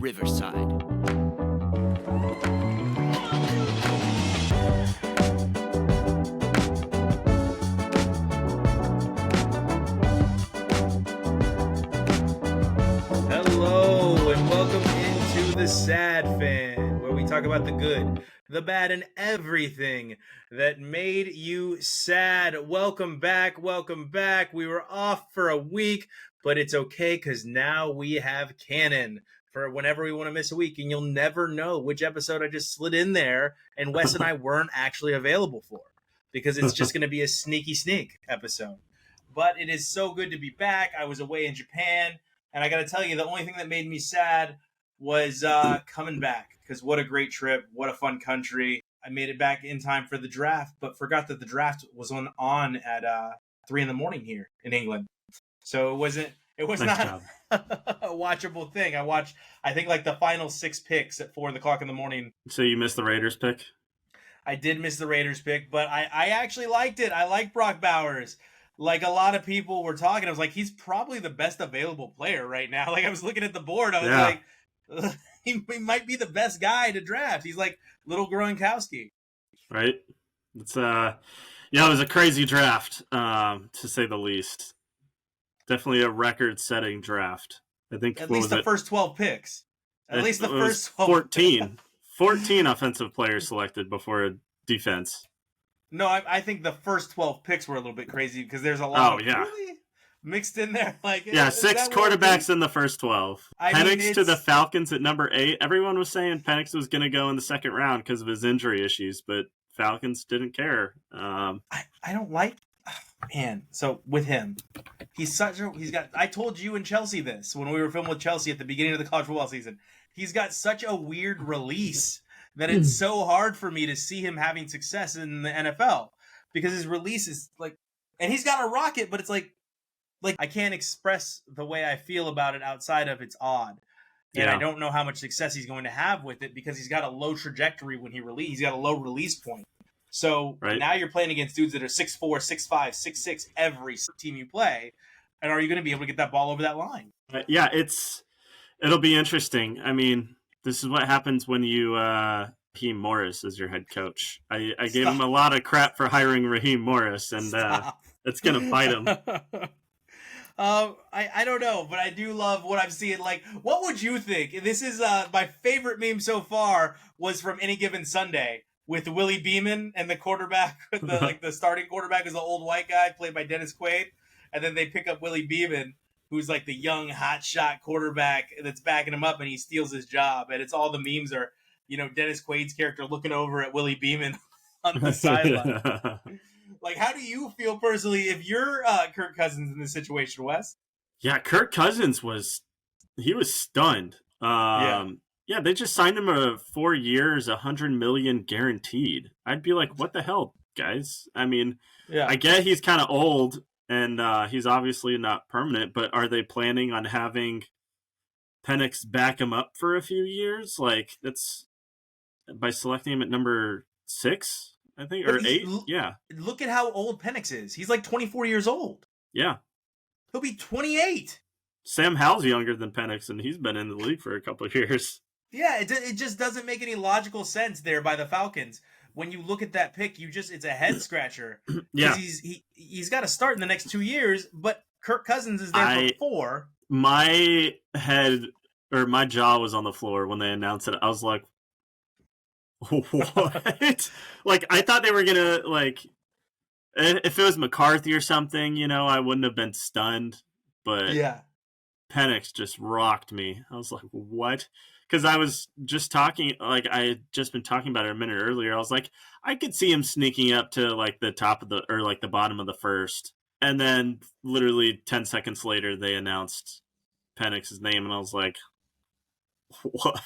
Riverside. Hello, and welcome into The Sad Fan, where we talk about the good, the bad, and everything that made you sad. Welcome back, welcome back. We were off for a week, but it's okay because now we have canon for whenever we want to miss a week, and you'll never know which episode I just slid in there and Wes and I weren't actually available for, because it's just going to be a sneaky sneak episode. But it is so good to be back. I was away in Japan. And I got to tell you, the only thing that made me sad was coming back. Because what a great trip. What a fun country. I made it back in time for the draft, but forgot that the draft was on at 3 a.m. here in England. So it was nice not a watchable thing. I watched, I think, like the final 6 picks at 4 o'clock in the morning. So you missed the Raiders pick? I did miss the Raiders pick, but I actually liked it. I like Brock Bowers. Like, a lot of people were talking, I was like, he's probably the best available player right now. Like, I was looking at the board, I was like, he might be the best guy to draft. He's like little Gronkowski. Right? It's it was a crazy draft, to say the least. Definitely a record-setting draft. I think at least the first 12 picks. At least the first 12. 14 offensive players selected before a defense. No, I think the first 12 picks were a little bit crazy because there's a lot really mixed in there. Like, 6 quarterbacks in the first 12. Penix to the Falcons at number 8. Everyone was saying Penix was going to go in the second round because of his injury issues, but Falcons didn't care. I don't like, man. So with him, I told you and Chelsea this when we were filming with Chelsea at the beginning of the college football season. He's got such a weird release that it's so hard for me to see him having success in the NFL because his release is like, and he's got a rocket, but it's like I can't express the way I feel about it outside of it's odd. And I don't know how much success he's going to have with it because he's got a low trajectory when he's got a low release point. So now you're playing against dudes that are 6'4", 6'5", 6'6", every team you play. And are you going to be able to get that ball over that line? It'll be interesting. I mean, this is what happens when you Raheem Morris as your head coach. I gave him a lot of crap for hiring Raheem Morris, and it's going to bite him. I don't know, but I do love what I'm seeing. Like, what would you think? This is my favorite meme so far was from Any Given Sunday with Willie Beeman and the quarterback, the starting quarterback is the old white guy played by Dennis Quaid, and then they pick up Willie Beeman, who's like the young hotshot quarterback that's backing him up, and he steals his job. And it's all the memes are, Dennis Quaid's character looking over at Willie Beeman on the sideline. Like, how do you feel personally if you're Kirk Cousins in this situation, Wes? Yeah, Kirk Cousins was stunned. They just signed him a 4 years, $100 million guaranteed. I'd be like, what the hell, guys? I mean, I get he's kind of old. And he's obviously not permanent, but are they planning on having Penix back him up for a few years? Like, that's by selecting him at number 6, I think, or 8? Yeah. Look at how old Penix is. He's like 24 years old. Yeah. He'll be 28. Sam Howell's younger than Penix, and he's been in the league for a couple of years. Yeah, it just doesn't make any logical sense there by the Falcons. When you look at that pick, it's a head scratcher. Yeah, he's got to start in the next 2 years, but Kirk Cousins is there for 4. My head or my jaw was on the floor when they announced it. I was like, "What?" Like, I thought they were gonna, like, if it was McCarthy or something, I wouldn't have been stunned. But Penix just rocked me. I was like, "What?" Because I was just talking, like, I had just been talking about it a minute earlier. I was like, I could see him sneaking up to, like, the top of the bottom of the first. And then literally 10 seconds later, they announced Penix's name. And I was like, what?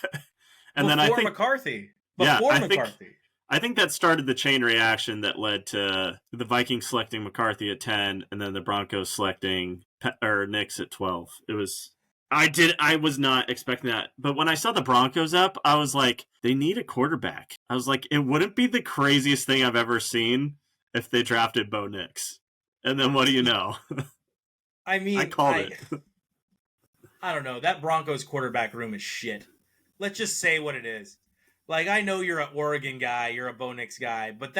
And then I think McCarthy. I think that started the chain reaction that led to the Vikings selecting McCarthy at 10 and then the Broncos selecting Nix at 12. I was not expecting that. But when I saw the Broncos up, I was like, they need a quarterback. I was like, it wouldn't be the craziest thing I've ever seen if they drafted Bo Nix. And then what do you know? I mean, I called it. I don't know. That Broncos quarterback room is shit. let's just say what it is. Like, I know you're an Oregon guy, you're a Bo Nix guy, but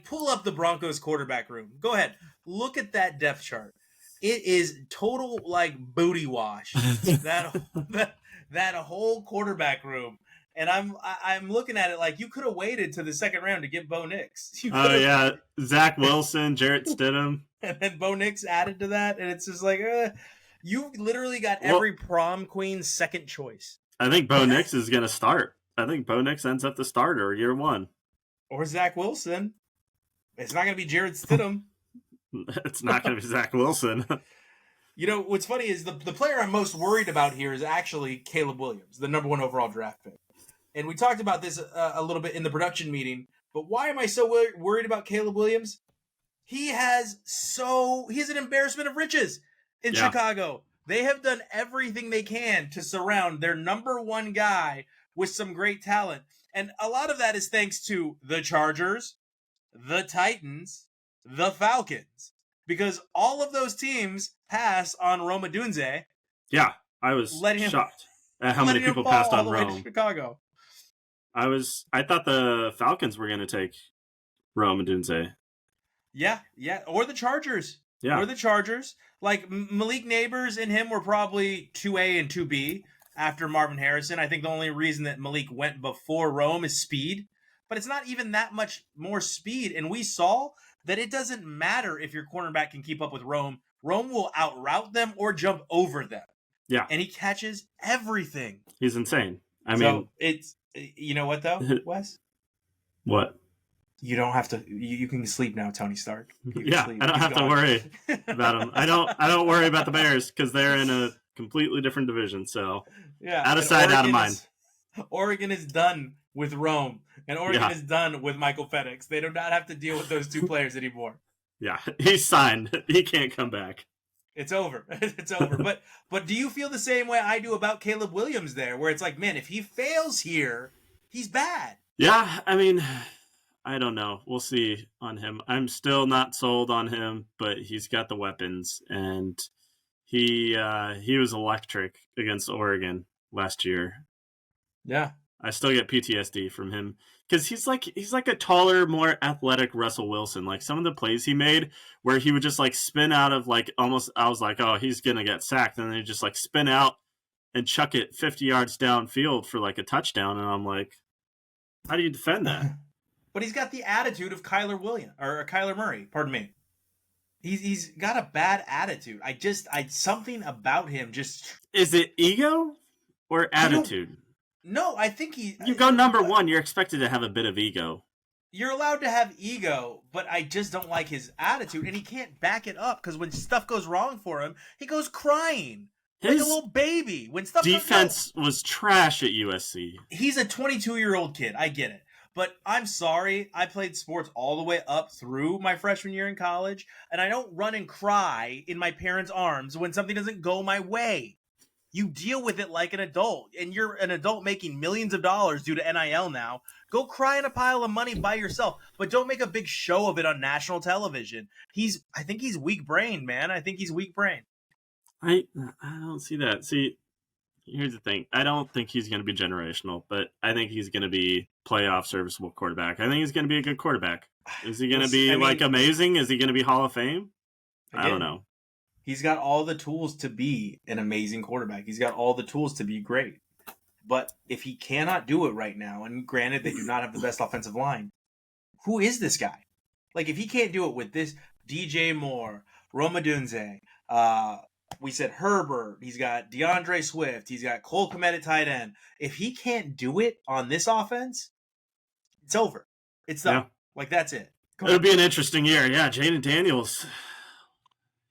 pull up the Broncos quarterback room. Go ahead. Look at that depth chart. It is total, like, booty wash. that whole quarterback room. And I'm looking at it like you could have waited to the second round to get Bo Nix. Oh, yeah. Zach Wilson, Jarrett Stidham. And then Bo Nix added to that, and it's just like, you literally got every prom queen's second choice. I think Bo Nix is going to start. I think Bo Nix ends up the starter year one. Or Zach Wilson. It's not going to be Jarrett Stidham. It's not going to be Zach Wilson. You know, what's funny is the player I'm most worried about here is actually Caleb Williams, the number 1 overall draft pick. And we talked about this a little bit in the production meeting, but why am I so worried about Caleb Williams? He has an embarrassment of riches in Chicago. They have done everything they can to surround their number 1 guy with some great talent. And a lot of that is thanks to the Chargers, the Titans, the Falcons. Because all of those teams pass on Rome Odunze. Yeah, I was shocked at how many people passed on Rome. Chicago. I thought the Falcons were going to take Rome Odunze. Yeah, or the Chargers. Yeah. Or the Chargers. Like, Malik Neighbors and him were probably 2A and 2B after Marvin Harrison. I think the only reason that Malik went before Rome is speed. But it's not even that much more speed. And we saw that it doesn't matter if your cornerback can keep up with Rome. Rome will outroute them or jump over them. Yeah. And he catches everything. He's insane. I mean, it's, you know what though, Wes? What? You don't have to. You can sleep now, Tony Stark. Yeah, I don't have to worry about him. I don't worry about the Bears because they're in a completely different division. So yeah, out of sight, out of mind. Oregon is done with Rome, and Oregon is done with Michael Penix. They do not have to deal with those 2 players anymore. Yeah, he's signed. He can't come back. It's over. It's over. But do you feel the same way I do about Caleb Williams there, where it's like, man, if he fails here, he's bad. Yeah, I mean, I don't know. We'll see on him. I'm still not sold on him, but he's got the weapons, and he was electric against Oregon last year. Yeah. I still get PTSD from him because he's like a taller, more athletic Russell Wilson. Like some of the plays he made where he would just like spin out of like almost, I was like, oh, he's going to get sacked. And then he just like spin out and chuck it 50 yards downfield for like a touchdown. And I'm like, how do you defend that? But he's got the attitude of Kyler Murray. Pardon me. He's got a bad attitude. Something about him just. Is it ego or attitude? No, I think you go number 1, you're expected to have a bit of ego. You're allowed to have ego, but I just don't like his attitude, and he can't back it up because when stuff goes wrong for him, he goes crying like a little baby. When stuff defense was trash at USC. He's a 22-year-old kid. I get it. But I'm sorry, I played sports all the way up through my freshman year in college, and I don't run and cry in my parents' arms when something doesn't go my way. You deal with it like an adult, and you're an adult making millions of dollars due to NIL now. Go cry in a pile of money by yourself, but don't make a big show of it on national television. I think he's weak-brained, man. I think he's weak-brained. I don't see that. See, here's the thing. I don't think he's going to be generational, but I think he's going to be playoff serviceable quarterback. I think he's going to be a good quarterback. Is he going to be amazing? Is he going to be Hall of Fame? Again, I don't know. He's got all the tools to be an amazing quarterback. He's got all the tools to be great. But if he cannot do it right now, and granted they do not have the best offensive line, who is this guy? Like, if he can't do it with this DJ Moore, Rome Odunze, we said Herbert, he's got DeAndre Swift, he's got Cole Kmet at tight end. If he can't do it on this offense, it's over. It's done. Yeah. Like, that's it. It'll be an interesting year. Yeah, Jaden Daniels.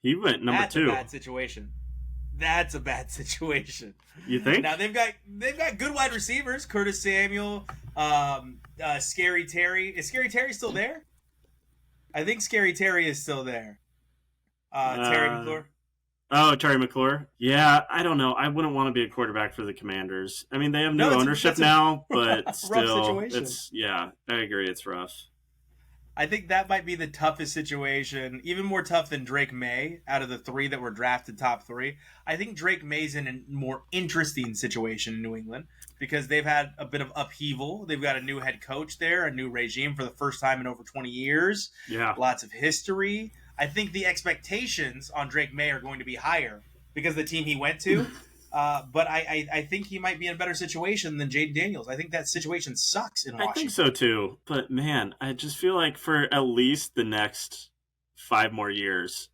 He went number 2. That's a bad situation. That's a bad situation. You think? Now they've got good wide receivers. Curtis Samuel, Scary Terry. Is Scary Terry still there? I think Scary Terry is still there. Terry McClure. Oh, Terry McClure. Yeah, I don't know. I wouldn't want to be a quarterback for the Commanders. I mean, they have new ownership now, but still, I agree. It's rough. I think that might be the toughest situation, even more tough than Drake May out of the 3 that were drafted top 3. I think Drake May's in a more interesting situation in New England because they've had a bit of upheaval. They've got a new head coach there, a new regime for the first time in over 20 years. Yeah. Lots of history. I think the expectations on Drake May are going to be higher because of the team he went to. But I think he might be in a better situation than Jaden Daniels. I think that situation sucks in Washington. I think so too. But man, I just feel like for at least the next 5 more years,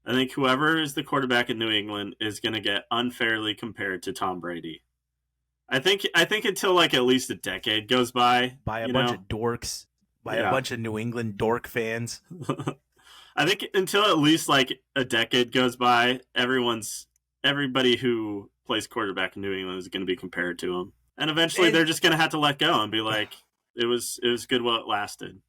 I think whoever is the quarterback in New England is going to get unfairly compared to Tom Brady. I think until like at least a decade goes by a bunch of dorks, a bunch of New England dork fans. I think until at least like a decade goes by, everybody who plays quarterback in New England is going to be compared to him, and eventually they're just going to have to let go and be like, it was good while it lasted.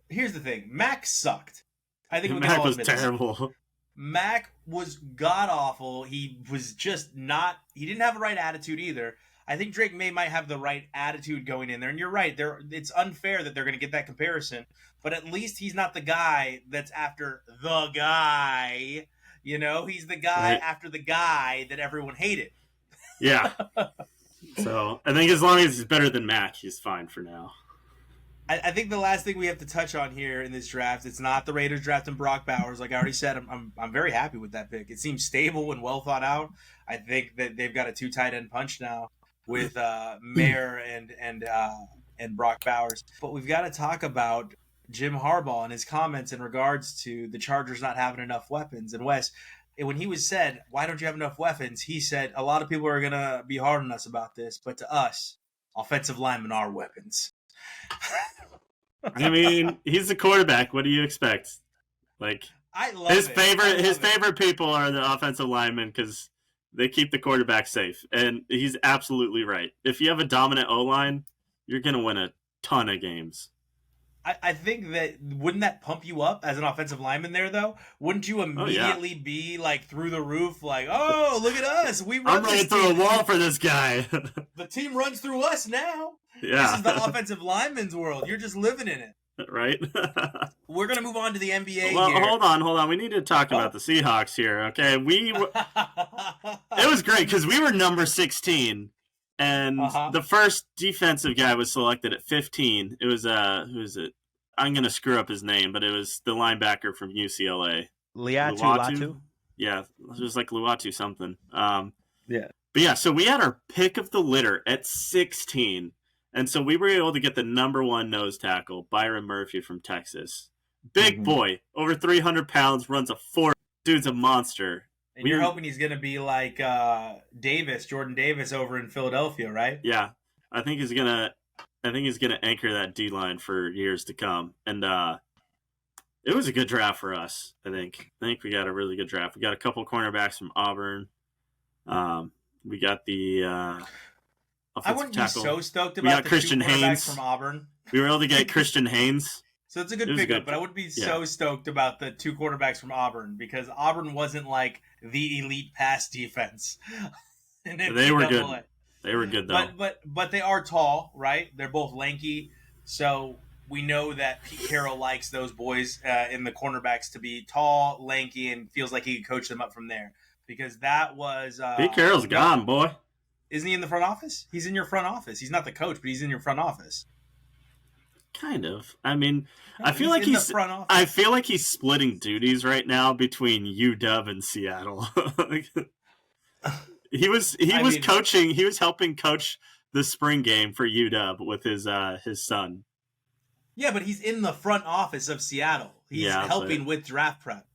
Here's the thing: Mac sucked. I think Mac was terrible. Mac was god awful. He was just not. He didn't have the right attitude either. I think Drake May might have the right attitude going in there, and you're right. It's unfair that they're going to get that comparison, but at least he's not the guy that's after the guy. You know, he's the guy after the guy that everyone hated. Yeah. So I think as long as he's better than Mac, he's fine for now. I think the last thing we have to touch on here in this draft, it's not the Raiders drafting Brock Bowers. Like I already said, I'm very happy with that pick. It seems stable and well thought out. I think that they've got a 2 tight end punch now with Mayer and Brock Bowers. But we've got to talk about Jim Harbaugh and his comments in regards to the Chargers not having enough weapons. And Wes, when he was said, why don't you have enough weapons? He said, a lot of people are going to be hard on us about this, but to us, offensive linemen are weapons. I mean, he's the quarterback. What do you expect? Like, I love his favorite people are the offensive linemen because they keep the quarterback safe. And he's absolutely right. If you have a dominant O-line, you're going to win a ton of games. I think that wouldn't that pump you up as an offensive lineman there though? Wouldn't you immediately be like through the roof, like, oh, look at us, I'm running through a wall for this guy. The team runs through us now. Yeah, this is the offensive lineman's world. You're just living in it, right? We're gonna move on to the NBA. Well, here. hold on. We need to talk about the Seahawks here. Okay, it was great because we were number 16. And the first defensive guy was selected at 15. It was who is it? I'm gonna screw up his name, but it was the linebacker from UCLA. Latu? Yeah, it was like Luatu something. Yeah. But yeah, so we had our pick of the litter at 16. And so we were able to get the number 1 nose tackle, Byron Murphy from Texas. Big boy, over 300 pounds, runs a 4. Dude's a monster. And you're hoping he's going to be like Jordan Davis over in Philadelphia, right? Yeah. I think he's going to anchor that D-line for years to come. And it was a good draft for us, I think. I think we got a really good draft. We got a couple cornerbacks from Auburn. We got the I wouldn't tackle. Be so stoked about the Christian 2 Haynes from Auburn. We were able to get Christian Haynes. So it's a good pickup, but I wouldn't be so stoked about the 2 quarterbacks from Auburn because Auburn wasn't like the elite pass defense. They were good. They were good though. But they are tall, right? They're both lanky, so we know that Pete Carroll likes those boys in the cornerbacks to be tall, lanky, and feels like he could coach them up from there. Because that was Pete Carroll's gone, boy. Isn't he in the front office? He's in your front office. He's not the coach, but he's in your front office. Kind of. I mean, I feel like he's splitting duties right now between UW and Seattle. He was coaching. He was helping coach the spring game for UW with his son. Yeah, but he's in the front office of Seattle. He's helping with draft prep.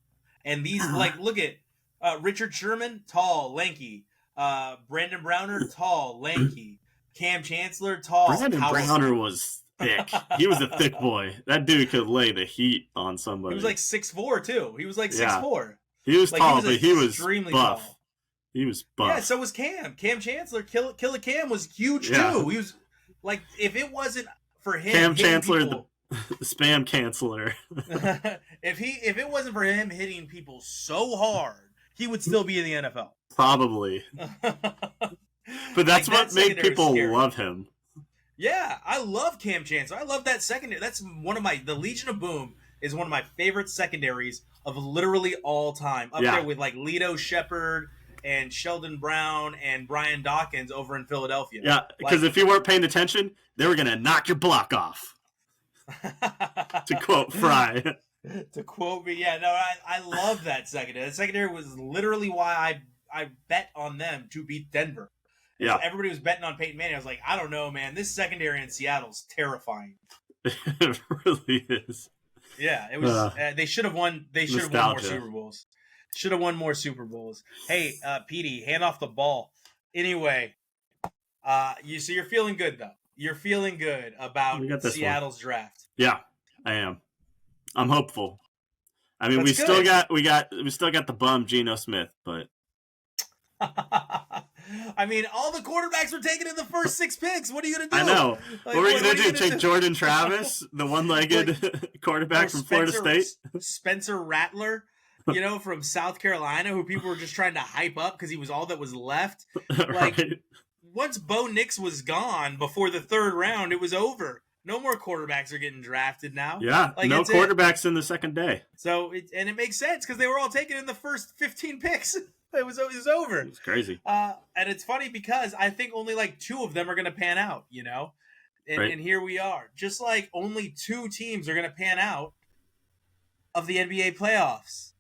And these, look at Richard Sherman, tall, lanky. Brandon Browner, tall, lanky. Cam Chancellor, tall. Brandon Browner was thick. He was a thick boy. That dude could lay the heat on somebody. He was like 6'4", too. He was like 6'4". He was tall, but he was extremely buff. Tall. He was buff. Yeah, so was Cam. Cam Chancellor, Killer Cam was huge too. He was like, if it wasn't for him, Cam Chancellor, the spam canceller. if it wasn't for him hitting people so hard, he would still be in the NFL. Probably. But that's what made people love him. Yeah, I love Cam Chancellor. I love that secondary. That's the Legion of Boom is one of my favorite secondaries of literally all time. Up there with like Lito Shepherd and Sheldon Brown and Brian Dawkins over in Philadelphia. Yeah, because if you weren't paying attention, they were going to knock your block off. To quote Fry. To quote me, yeah, no, I love that secondary. The secondary was literally why I bet on them to beat Denver. Yeah. So everybody was betting on Peyton Manning. I was like, I don't know, man. This secondary in Seattle's terrifying. It really is. Yeah, it was. They should have won. They should have won more Super Bowls. Should have won more Super Bowls. Hey, Petey, hand off the ball. Anyway, so you're feeling good though. You're feeling good about Seattle's draft. Yeah, I am. I'm hopeful. I mean, we still got the bum Geno Smith, but I mean, all the quarterbacks were taken in the first 6 picks. What are you gonna do? I know. Like, what are you gonna do? Take Jordan Travis, the one-legged quarterback from Florida State, Spencer Rattler, from South Carolina, who people were just trying to hype up because he was all that was left. Like, right. Once Bo Nix was gone before the 3rd round, it was over. No more quarterbacks are getting drafted now. Yeah, like, no quarterbacks in the second day. So it makes sense because they were all taken in the first 15 picks. It was over. It's crazy. And it's funny because I think only like 2 of them are going to pan out, And here we are. Just like only 2 teams are going to pan out of the NBA playoffs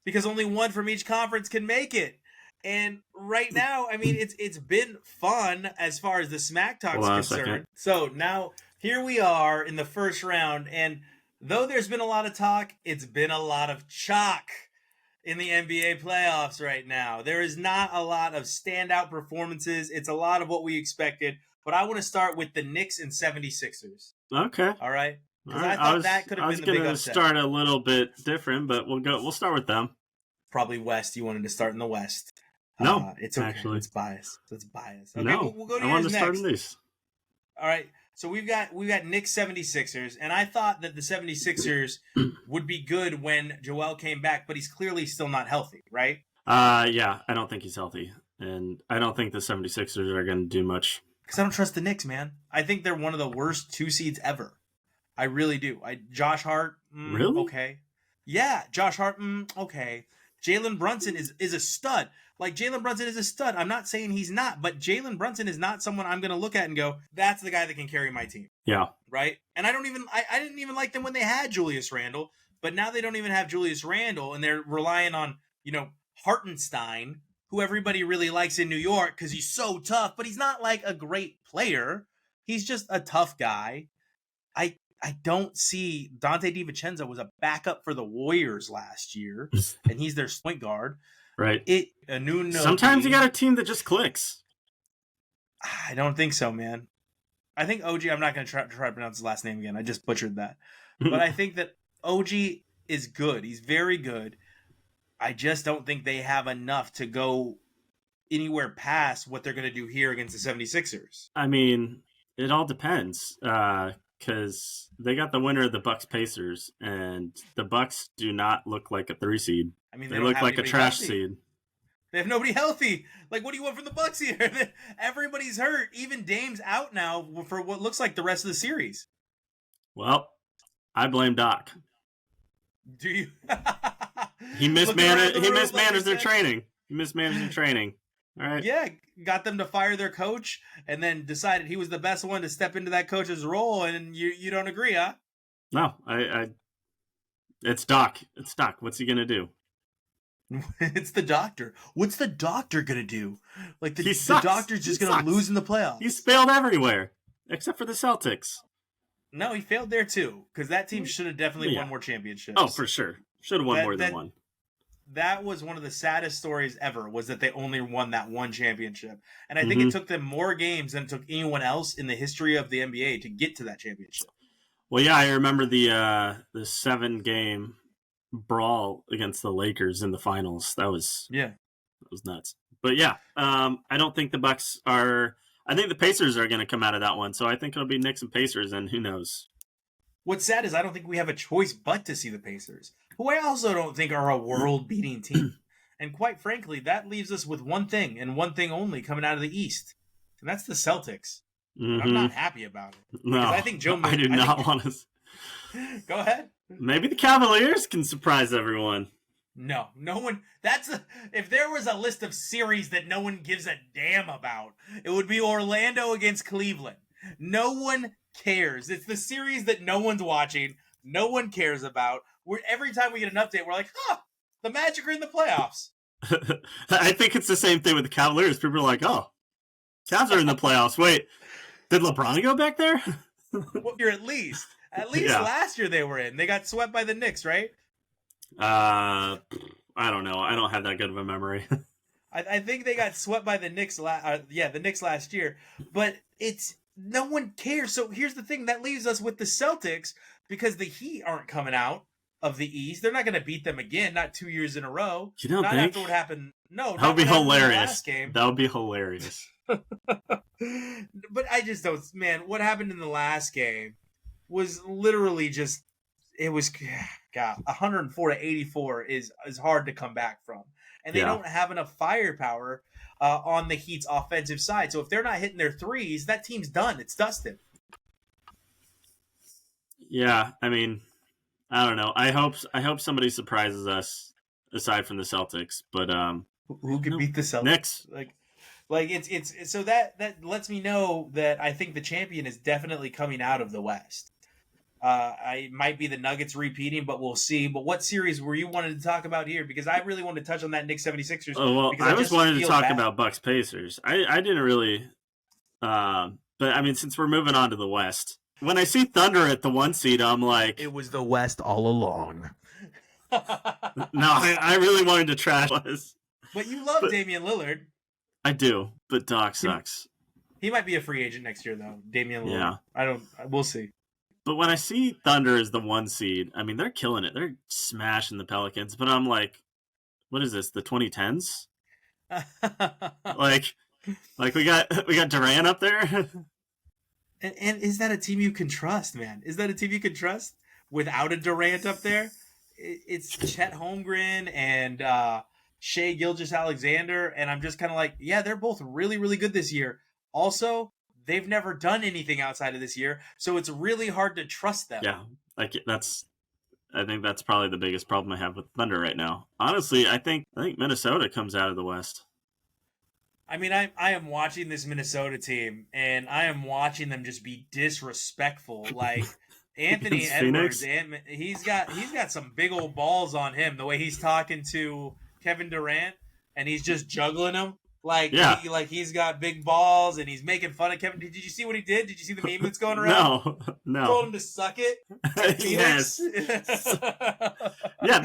because only 1 from each conference can make it. And right now, I mean, it's been fun as far as the smack talk is concerned. So now here we are in the first round. And though there's been a lot of talk, it's been a lot of chalk in the NBA playoffs right now. There is not a lot of standout performances. It's a lot of what we expected. But I want to start with the Knicks and 76ers. Okay. All right. Because I thought that could have been the big upset. I was going to start a little bit different, but we'll start with them. Probably West. You wanted to start in the West. No, it's okay. Actually. It's biased. It's biased. Okay, no, we'll go to I wanted to start in these. All right. So we've got Knicks 76ers, and I thought that the 76ers would be good when Joel came back, but he's clearly still not healthy, right? Yeah, I don't think he's healthy, and I don't think the 76ers are going to do much. Because I don't trust the Knicks, man. I think they're one of the worst 2 seeds ever. I really do. Josh Hart, really? Okay. Yeah, Josh Hart, okay. Jalen Brunson is a stud. Like, Jalen Brunson is a stud. I'm not saying he's not, but Jalen Brunson is not someone I'm going to look at and go, that's the guy that can carry my team. Yeah. Right? And I didn't even like them when they had Julius Randle, but now they don't even have Julius Randle, and they're relying on, Hartenstein, who everybody really likes in New York because he's so tough, but he's not like a great player. He's just a tough guy. I don't see Dante DiVincenzo was a backup for the Warriors last year, and he's their point guard. Right. Sometimes you got a team that just clicks. I don't think so, man. I think OG, I'm not going to try to pronounce his last name again. I just butchered that. But I think that OG is good. He's very good. I just don't think they have enough to go anywhere past what they're going to do here against the 76ers. I mean, it all depends. Because they got the winner of the Bucks Pacers, and the Bucks do not look like a 3 seed. I mean, they look like a trash seed. They have nobody healthy. Like, what do you want from the Bucks here? Everybody's hurt. Even Dame's out now for what looks like the rest of the series. Well, I blame Doc. Do you? He mismanaged their training. He mismanaged their training. All right. Yeah, got them to fire their coach and then decided he was the best one to step into that coach's role, and you don't agree, huh? No, it's Doc. It's Doc. What's he going to do? It's the doctor. What's the doctor going to do? Like, the doctor's just going to lose in the playoffs. He's failed everywhere, except for the Celtics. No, he failed there, too, because that team should have definitely won more championships. Oh, for sure. Should have won more than one. That was one of the saddest stories ever, was that they only won that one championship. And I think it took them more games than it took anyone else in the history of the NBA to get to that championship. Well, yeah, I remember the 7-game brawl against the Lakers in the finals. That was nuts. But yeah, I don't think the Bucks are. I think the Pacers are going to come out of that one. So I think it'll be Knicks and Pacers, and who knows. What's sad is I don't think we have a choice but to see the Pacers, who I also don't think are a world-beating team. And quite frankly, that leaves us with one thing and one thing only coming out of the East, and that's the Celtics. Mm-hmm. I'm not happy about it. No, I think I do not want to. Go ahead. Maybe the Cavaliers can surprise everyone. No one. If there was a list of series that no one gives a damn about, it would be Orlando against Cleveland. No one cares. It's the series that no one's watching. No one cares about. Every time we get an update, we're like, the Magic are in the playoffs. I think it's the same thing with the Cavaliers. People are like, oh, Cavs are in the playoffs. Wait, did LeBron go back there? Well, you're at least last year they were in. They got swept by the Knicks, right? I don't know. I don't have that good of a memory. I think they got swept by the Knicks. The Knicks last year. But no one cares. So here's the thing that leaves us with the Celtics because the Heat aren't coming out of the East. They're not going to beat them again. Not 2 years in a row. You don't not think? After what happened. No, that would be hilarious. That would be hilarious. But I just don't. Man, what happened in the last game was literally just. It was, God, 104 to 84 is hard to come back from. And they don't have enough firepower on the Heat's offensive side. So if they're not hitting their threes, that team's done. It's dusted. Yeah, I mean, I don't know. I hope somebody surprises us aside from the Celtics. But who can beat the Celtics? Knicks. Like it's so that lets me know that I think the champion is definitely coming out of the West. I might be the Nuggets repeating, but we'll see. But what series were you wanting to talk about here? Because I really wanted to touch on that Knicks 76ers. Oh, well, I was wanting to talk about Bucks Pacers. I didn't really, but I mean, since we're moving on to the West, when I see Thunder at the 1 seed, I'm like, it was the West all along. No, I really wanted to trash this. But you love Damian Lillard. I do, but Doc sucks. He might be a free agent next year, though. Damian Lillard. Yeah. We'll see. But when I see Thunder as the 1 seed, I mean, they're killing it. They're smashing the Pelicans. But I'm like, what is this, the 2010s? like we got Durant up there? and is that a team you can trust, man? Is that a team you can trust without a Durant up there? It's Chet Holmgren and Shai Gilgeous-Alexander, and I'm just kind of like, yeah, they're both really, really good this year. Also, they've never done anything outside of this year, so it's really hard to trust them. Yeah, I think that's probably the biggest problem I have with Thunder right now. Honestly, I think Minnesota comes out of the West. I mean, I am watching this Minnesota team, and I am watching them just be disrespectful. Like Anthony Edwards, he's got some big old balls on him. The way he's talking to Kevin Durant, and he's just juggling him. Like, he's got big balls, and he's making fun of Kevin. Did you see what he did? Did you see the meme that's going around? No. Told him to suck it. Yes. Yeah,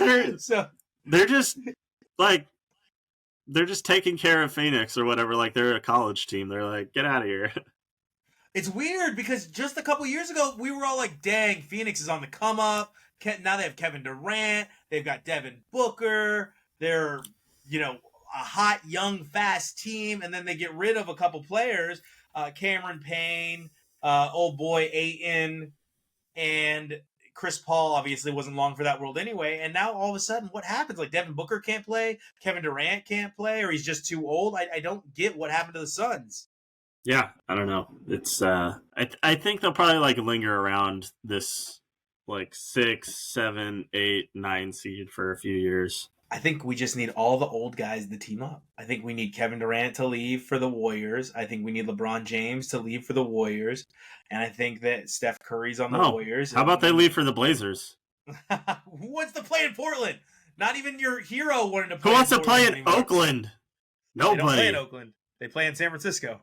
they're just taking care of Phoenix or whatever. Like they're a college team. They're like, get out of here. It's weird because just a couple years ago, we were all like, dang, Phoenix is on the come up. Now they have Kevin Durant. They've got Devin Booker. They're, a hot, young, fast team. And then they get rid of a couple players. Cameron Payne, old boy Ayton, and Chris Paul obviously wasn't long for that world anyway. And now all of a sudden, what happens? Like Devin Booker can't play. Kevin Durant can't play, or he's just too old. I don't get what happened to the Suns. Yeah, I don't know. It's I think they'll probably linger around this 6, 7, 8, 9 seed for a few years. I think we just need all the old guys to team up. I think we need Kevin Durant to leave for the Warriors. I think we need LeBron James to leave for the Warriors. And I think that Steph Curry's on the Warriors. How about they leave for the Blazers? Who wants to play in Portland? Not even your hero wanted to play. Who wants to play in Oakland? Nobody. They don't play in Oakland. They play in San Francisco.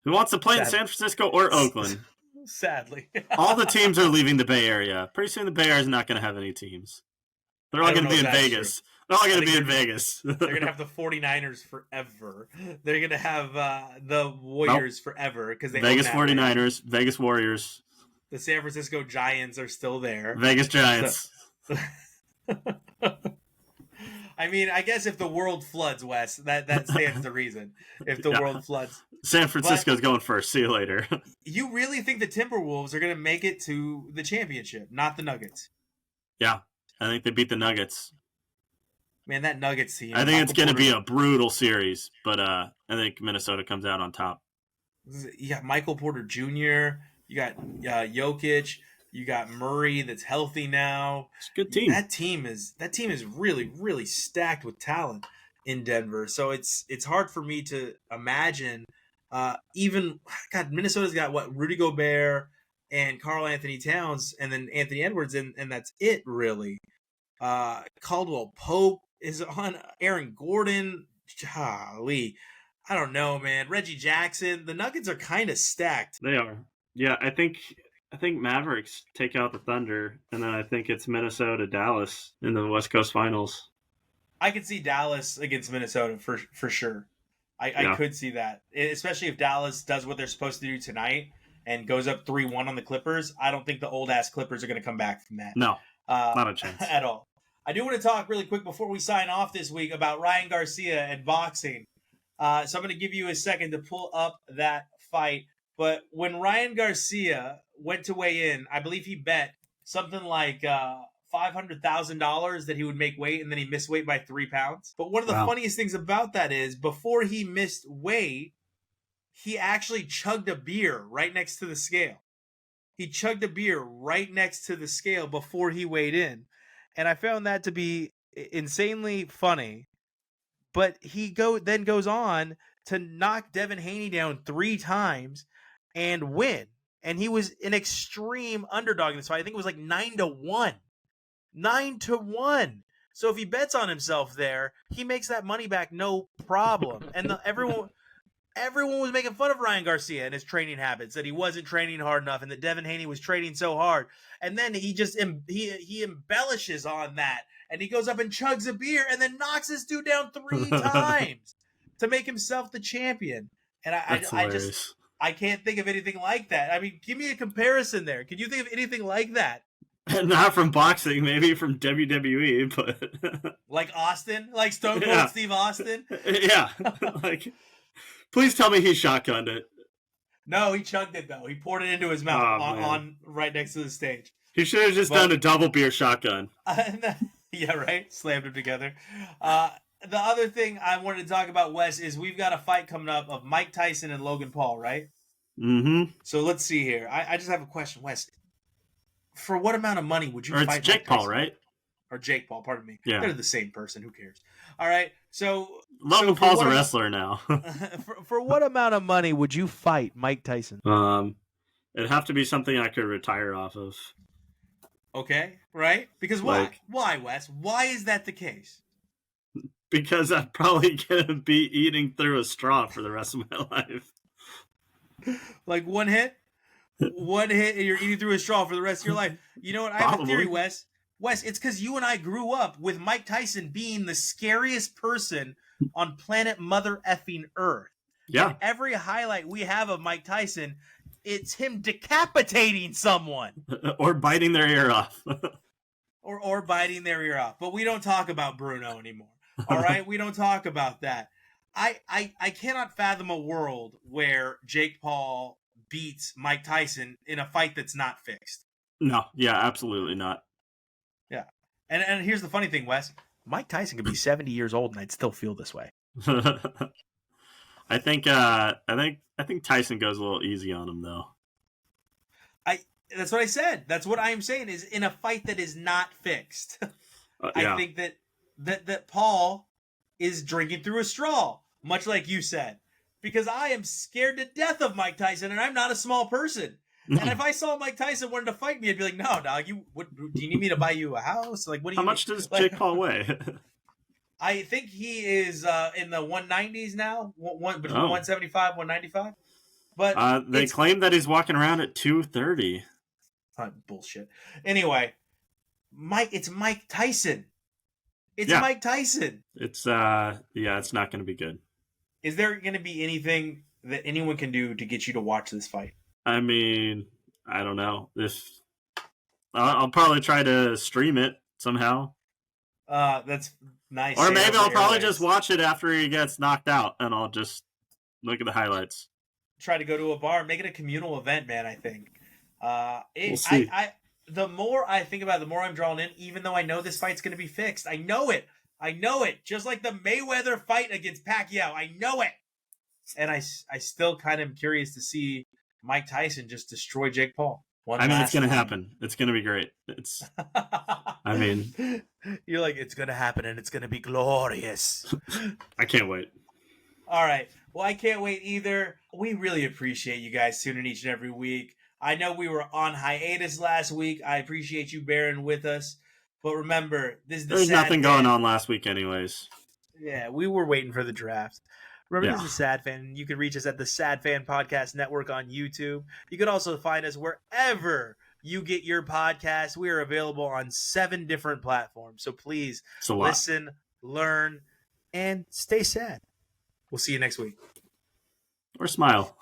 Who wants to play in San Francisco or Oakland? Sadly. All the teams are leaving the Bay Area. Pretty soon the Bay Area is not going to have any teams. They're all going to be in Vegas. True. They're all going to be in Vegas. They're going to have the 49ers forever. They're going to have the Warriors forever. Because they Vegas 49ers, Vegas Warriors. The San Francisco Giants are still there. Vegas Giants. So, I mean, I guess if the world floods, Wes, that stands to reason. If the world floods. San Francisco's going first. See you later. You really think the Timberwolves are going to make it to the championship, not the Nuggets? Yeah, I think they beat the Nuggets. Man, that Nuggets team. I think it's going to be a brutal series, but I think Minnesota comes out on top. You got Michael Porter Jr., you got Jokic, You got Murray that's healthy now. It's a good team. That team is really, really stacked with talent in Denver. So it's hard for me to imagine. Even God, Minnesota's got what, Rudy Gobert and Karl Anthony Towns, and then Anthony Edwards, and that's it really. Caldwell Pope is on. Aaron Gordon. Golly, I don't know, man. Reggie Jackson. The Nuggets are kind of stacked. They are. Yeah, I think Mavericks take out the Thunder, and then I think it's Minnesota, Dallas in the West Coast Finals. I could see Dallas against Minnesota for sure. I could see that, especially if Dallas does what they're supposed to do tonight and goes up 3-1 on the Clippers. I don't think the old-ass Clippers are going to come back from that. No, not a chance. At all. I do want to talk really quick before we sign off this week about Ryan Garcia and boxing. So I'm going to give you a second to pull up that fight. But when Ryan Garcia went to weigh in, I believe he bet something like $500,000 that he would make weight, and then he missed weight by 3 pounds. But one of the funniest things about that is before he missed weight, he actually chugged a beer right next to the scale. He chugged a beer right next to the scale before he weighed in. And I found that to be insanely funny. But he then goes on to knock Devin Haney down 3 times and win. And he was an extreme underdog in this fight. I think it was like 9-1. 9-1. So if he bets on himself there, he makes that money back no problem. And everyone was making fun of Ryan Garcia and his training habits, that he wasn't training hard enough and that Devin Haney was training so hard. And then he just he embellishes on that, and he goes up and chugs a beer and then knocks this dude down 3 times to make himself the champion. And I can't think of anything like that. I mean, give me a comparison there. Can you think of anything like that? Not from boxing, maybe from WWE, but like Austin, like Stone Cold Steve Austin. Yeah, like please tell me he shotgunned it. No, he chugged it though. He poured it into his mouth on right next to the stage. He should have just done a double beer shotgun. Yeah, right. Slammed them together. The other thing I wanted to talk about, Wes, is we've got a fight coming up of Mike Tyson and Logan Paul, right? Mm-hmm. So let's see here. I just have a question, Wes. For what amount of money would you fight? It's Jake Paul, right? Or Jake Paul, pardon me. Yeah. They're the same person. Who cares? All right. So Logan Paul's a wrestler now. for what amount of money would you fight Mike Tyson? It'd have to be something I could retire off of. Okay, right? Because why? Why, Wes? Why is that the case? Because I'm probably going to be eating through a straw for the rest of my life. Like one hit? One hit and you're eating through a straw for the rest of your life. You know what? I have a theory, Wes. Wes, it's because you and I grew up with Mike Tyson being the scariest person on planet Mother effing Earth. Yeah. And every highlight we have of Mike Tyson, it's him decapitating someone. Or biting their ear off. or biting their ear off. But we don't talk about Bruno anymore. All right? We don't talk about that. I cannot fathom a world where Jake Paul beats Mike Tyson in a fight that's not fixed. No, yeah, absolutely not. Yeah. And here's the funny thing, Wes. Mike Tyson could be 70 years old and I'd still feel this way. I think Tyson goes a little easy on him though. That's what I said. That's what I am saying is in a fight that is not fixed. Yeah. I think that Paul is drinking through a straw, much like you said. Because I am scared to death of Mike Tyson, and I'm not a small person. And if I saw Mike Tyson wanted to fight me, I'd be like, "No, dog. Do you need me to buy you a house? Like, what do you? How much does Jake Paul weigh? I think he is in the 190s now, between 175, 195. But they claim that he's walking around at 230. Bullshit. Anyway, it's Mike Tyson. It's Mike Tyson. It's it's not going to be good. Is there going to be anything that anyone can do to get you to watch this fight? I mean, I don't know. I'll probably try to stream it somehow. That's nice. Or maybe I'll probably just watch it after he gets knocked out, and I'll just look at the highlights. Try to go to a bar, make it a communal event, man. I think. We'll see. The more I think about it, the more I'm drawn in. Even though I know this fight's going to be fixed, I know it. Just like the Mayweather fight against Pacquiao. I know it. And I still kind of am curious to see Mike Tyson just destroy Jake Paul. It's going to happen. It's going to be great. You're like, it's going to happen and it's going to be glorious. I can't wait. All right. Well, I can't wait either. We really appreciate you guys tuning each and every week. I know we were on hiatus last week. I appreciate you bearing with us. But remember, there's nothing going on last week anyways. Yeah, we were waiting for the draft. Remember, this is TheSadFan. You can reach us at the TheSadFan Podcast Network on YouTube. You can also find us wherever you get your podcasts. We are available on 7 different platforms. So please listen, learn, and stay sad. We'll see you next week. Or smile.